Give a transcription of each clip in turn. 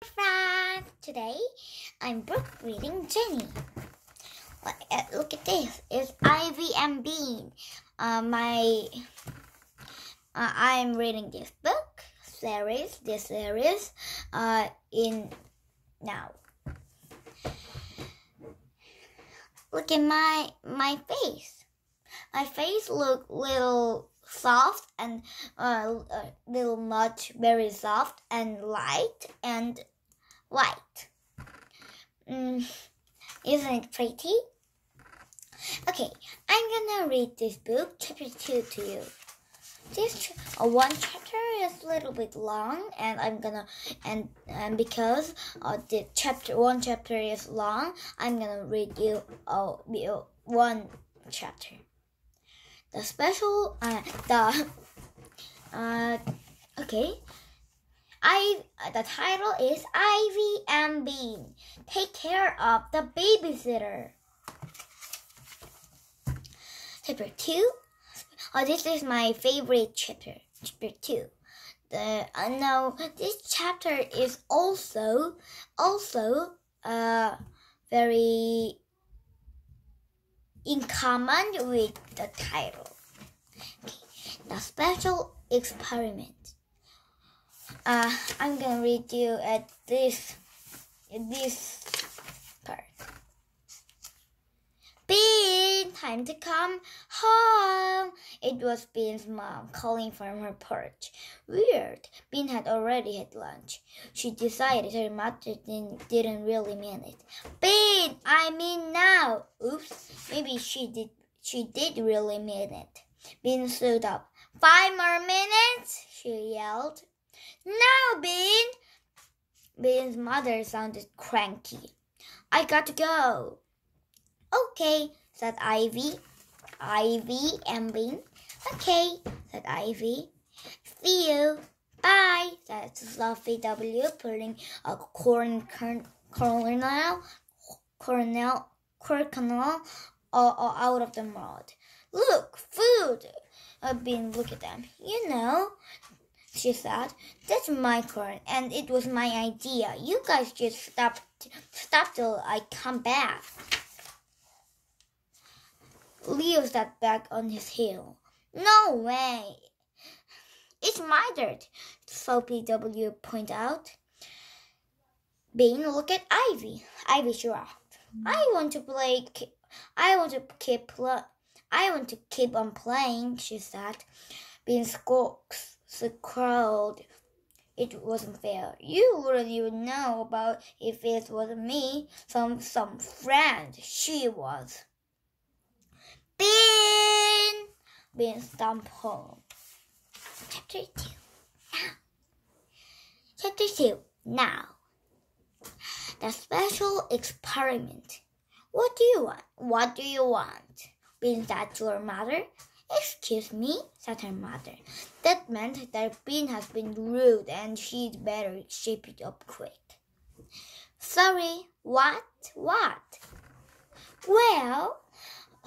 Friends! Today I'm book reading Jenny. Look at this. It's Ivy and Bean. I'm reading this book series. In now. Look at my face. My face look little soft and little much very soft and light and white. Isn't it pretty? Okay, I'm gonna read this book, chapter 2, to you. This one chapter is a little bit long, and because the one chapter is long, I'm gonna read you one chapter. The title is Ivy and Bean Take Care of the Babysitter. Chapter 2. This is my favorite chapter. Chapter 2. This chapter is also very in common with the title. Okay. The special experiment. I'm gonna read you at this part. Bean, time to come home. It was Bean's mom calling from her porch. Weird. Bean had already had lunch. She decided her mother didn't really mean it. Bean, I mean now. Oops. Maybe she did really mean it. Bean stood up. 5 more minutes, she yelled. No, Bean. Bean's mother sounded cranky. I got to go. Okay, said Ivy and Bean. Okay, said Ivy. See you. Bye, said Fluffy W, pulling a kernel out of the mud. Look, food. Bean looked at them. You know, she said, that's my corn, and it was my idea. You guys just stop till I come back. Leo sat back on his heel. No way. It's my dirt, Soapy W pointed out. Bean looked at Ivy. Ivy shrugged. I want to keep on playing, she said. Bean scowled. It wasn't fair. You wouldn't even know about if it wasn't me. Some friend she was. Bean stomped home. Chapter 2. Chapter 2. Now. The special experiment. What do you want? Bean said to her mother. Excuse me, said her mother. That meant that Bean has been rude and she'd better shape it up quick. Sorry, what? Well,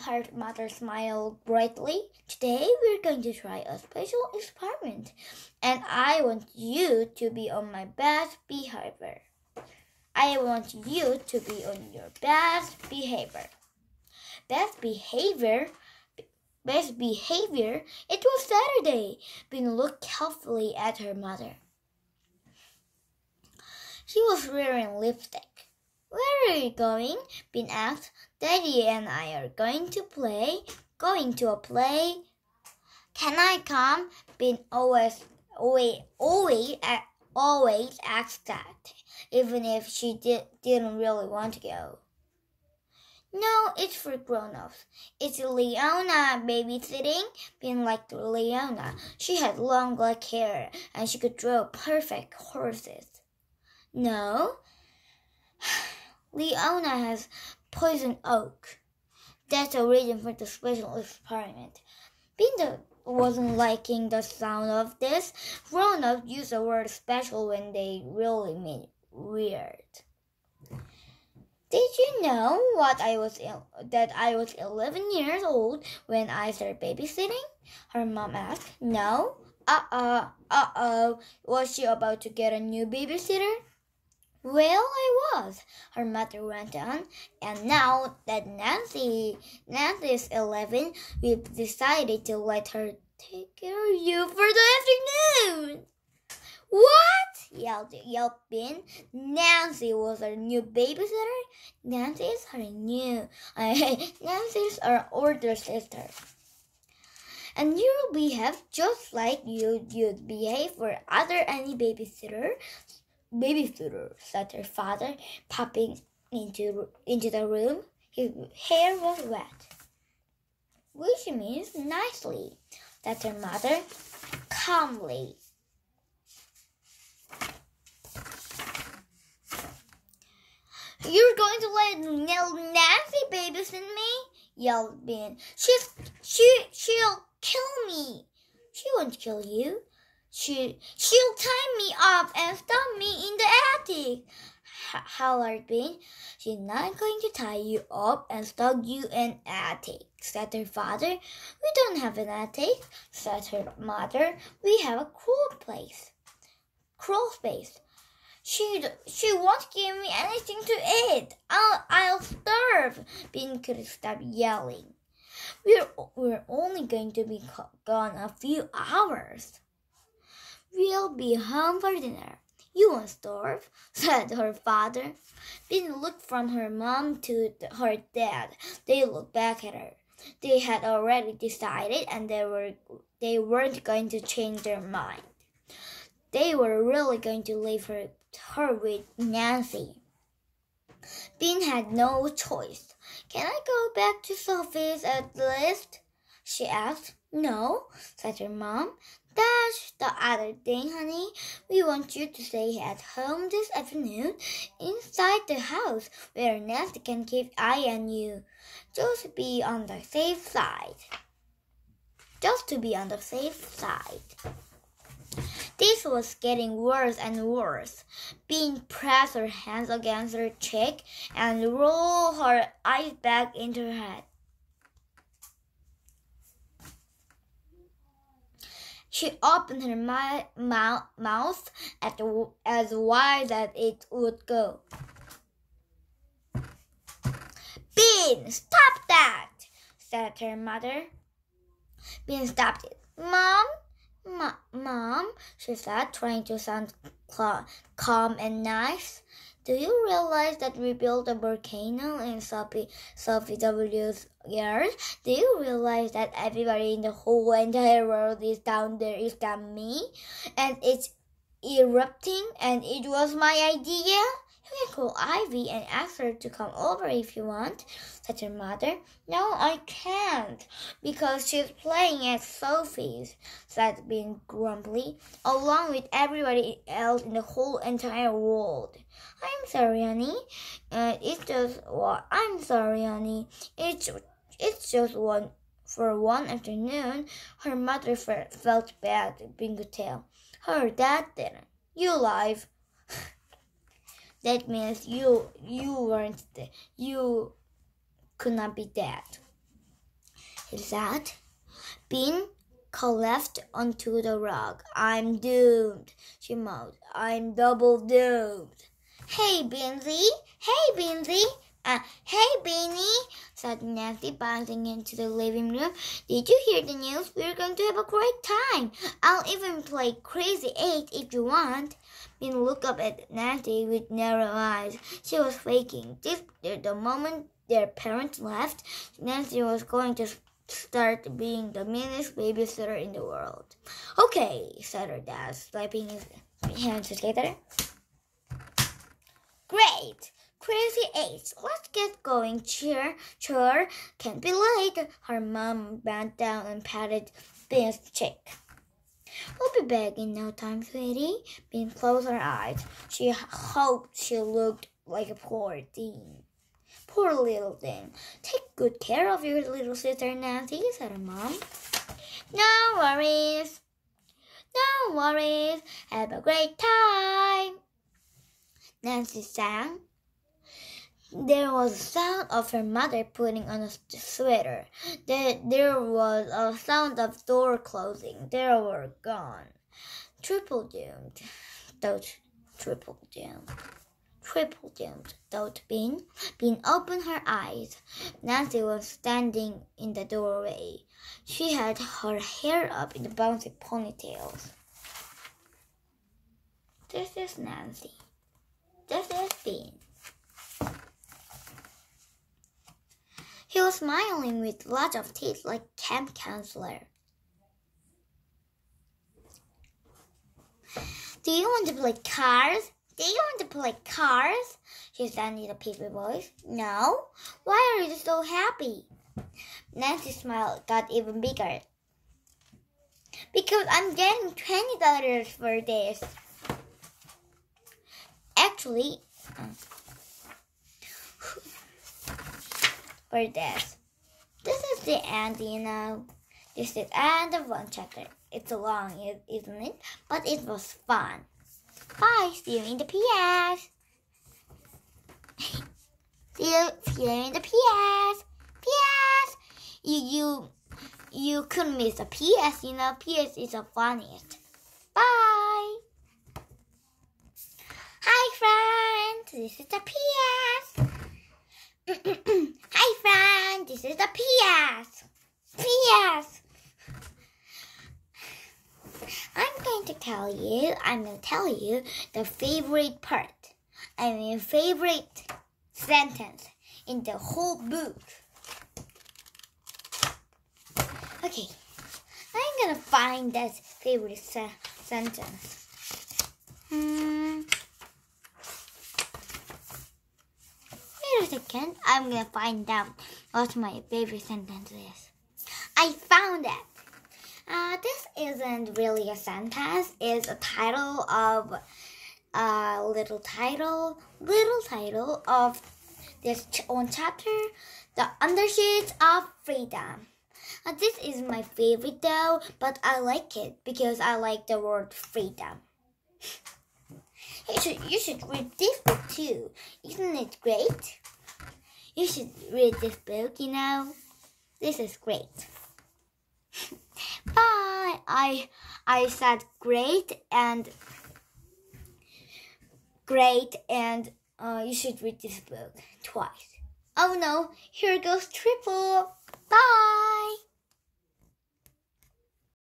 her mother smiled brightly. Today we're going to try a special experiment, and I want you to be on my best behavior. I want you to be on your best behavior. Best behavior? It was Saturday. Bean looked helpfully at her mother. She was wearing lipstick. Where are you going? Bean asked. Daddy and I are going to a play. Can I come? Bean always asked that, even if she didn't really want to go. No, it's for grown-ups. It's Leona babysitting. Bean liked Leona. She had long black hair and she could draw perfect horses. No, Leona has poison oak. That's the reason for the special experiment. Bean wasn't liking the sound of this. Grown-ups use the word special when they really mean weird. Did you know that I was 11 years old when I started babysitting? Her mom asked. No. Uh-oh. Was she about to get a new babysitter? Well, I was, her mother went on, and now that Nancy is 11, we've decided to let her take care of you for the afternoon. What? yelled Ben. Nancy was our new babysitter? Nancy's our older sister. And you'll behave just like you'd behave for any babysitter, said her father, popping into the room. His hair was wet. Which means nicely, said her mother, calmly. You're going to let Nancy babysit me? Yelled Ben. She'll kill me. She won't kill you. She'll tie me up and stop me in the attic. Hollered Ben. She's not going to tie you up and stuck you in attic, said her father. We don't have an attic, said her mother. We have a crawl space. She won't give me anything to eat. I'll starve. Ben couldn't stop yelling. We're only going to be gone a few hours. We'll be home for dinner. You won't starve, said her father. Ben looked from her mom to her dad. They looked back at her. They had already decided, and they weren't going to change their mind. They were really going to leave her with Nancy. Ben had no choice. Can I go back to Sophie's at least? She asked. No, said her mom. That's the other thing, honey. We want you to stay at home this afternoon inside the house where Nancy can keep eye on you. Just to be on the safe side. This was getting worse and worse. Ben pressed her hands against her cheek and rolled her eyes back into her head. She opened her mouth as wide as it would go. Ben, stop that, said her mother. Ben stopped it. Mom, she said, trying to sound calm and nice. Do you realize that we built a volcano in Sophie W's yard? Do you realize that everybody in the whole entire world is down there except me? And it's erupting, and it was my idea? You can call Ivy and ask her to come over if you want, said her mother. No, I can't, because she's playing at Sophie's, said Ben grumpily, along with everybody else in the whole entire world. I'm sorry, honey. I'm sorry, honey. It's just for one afternoon. Her mother felt bad, Ben could tell. Her dad didn't. You lied. That means you weren't there. You could not be dead. Is that? Ben collapsed onto the rug. I'm doomed, she moaned. I'm double doomed. Hey, Benzie. Hey, Benny, said Nancy, bouncing into the living room. Did you hear the news? We're going to have a great time. I'll even play Crazy 8 if you want. Ben looked up at Nancy with narrow eyes. She was faking. The moment their parents left, Nancy was going to start being the meanest babysitter in the world. Okay, said her dad, slapping his hands together. Great! Crazy 8. Let's get going, Sure, can't be late. Her mom bent down and patted Ben's cheek. We'll be back in no time, sweetie. Ben closed her eyes. She hoped she looked like a poor thing. Poor little thing. Take good care of your little sister, Nancy, said her mom. No worries. Have a great time, Nancy sang. There was a sound of her mother putting on a sweater. There was a sound of door closing. They were gone. Triple doomed. Thought Triple doomed. Triple jumped, thought Bean. Bean opened her eyes. Nancy was standing in the doorway. She had her hair up in bouncy ponytails. This is Nancy. This is Bean. He was smiling with lots of teeth like camp counselor. Do you want to play cars? Do you want to play cars? She said in a peepy voice. No? Why are you so happy? Nancy's smile got even bigger. Because I'm getting $20 for this. Actually, for this. This is the end, you know. This is the end of one chapter. It's long, isn't it? But it was fun. Bye. See you in the PS. see you in the PS. PS. You couldn't miss a PS. You know, PS is the funniest. Bye. Hi, friends. This is the PS. Hi, friends. This is the PS. PS. I'm going to tell you the favorite part. Favorite sentence in the whole book. Okay, I'm gonna find that favorite sentence. Wait a second. I'm gonna find out what my favorite sentence is. I found it. This isn't really a sentence. It's a title of little title of this one chapter, The Undershades of Freedom. This is my favorite though, but I like it because I like the word freedom. You should read this book too. Isn't it great? You should read this book, you know. This is great. Bye. I said great and you should read this book twice. Oh no, here goes triple. Bye.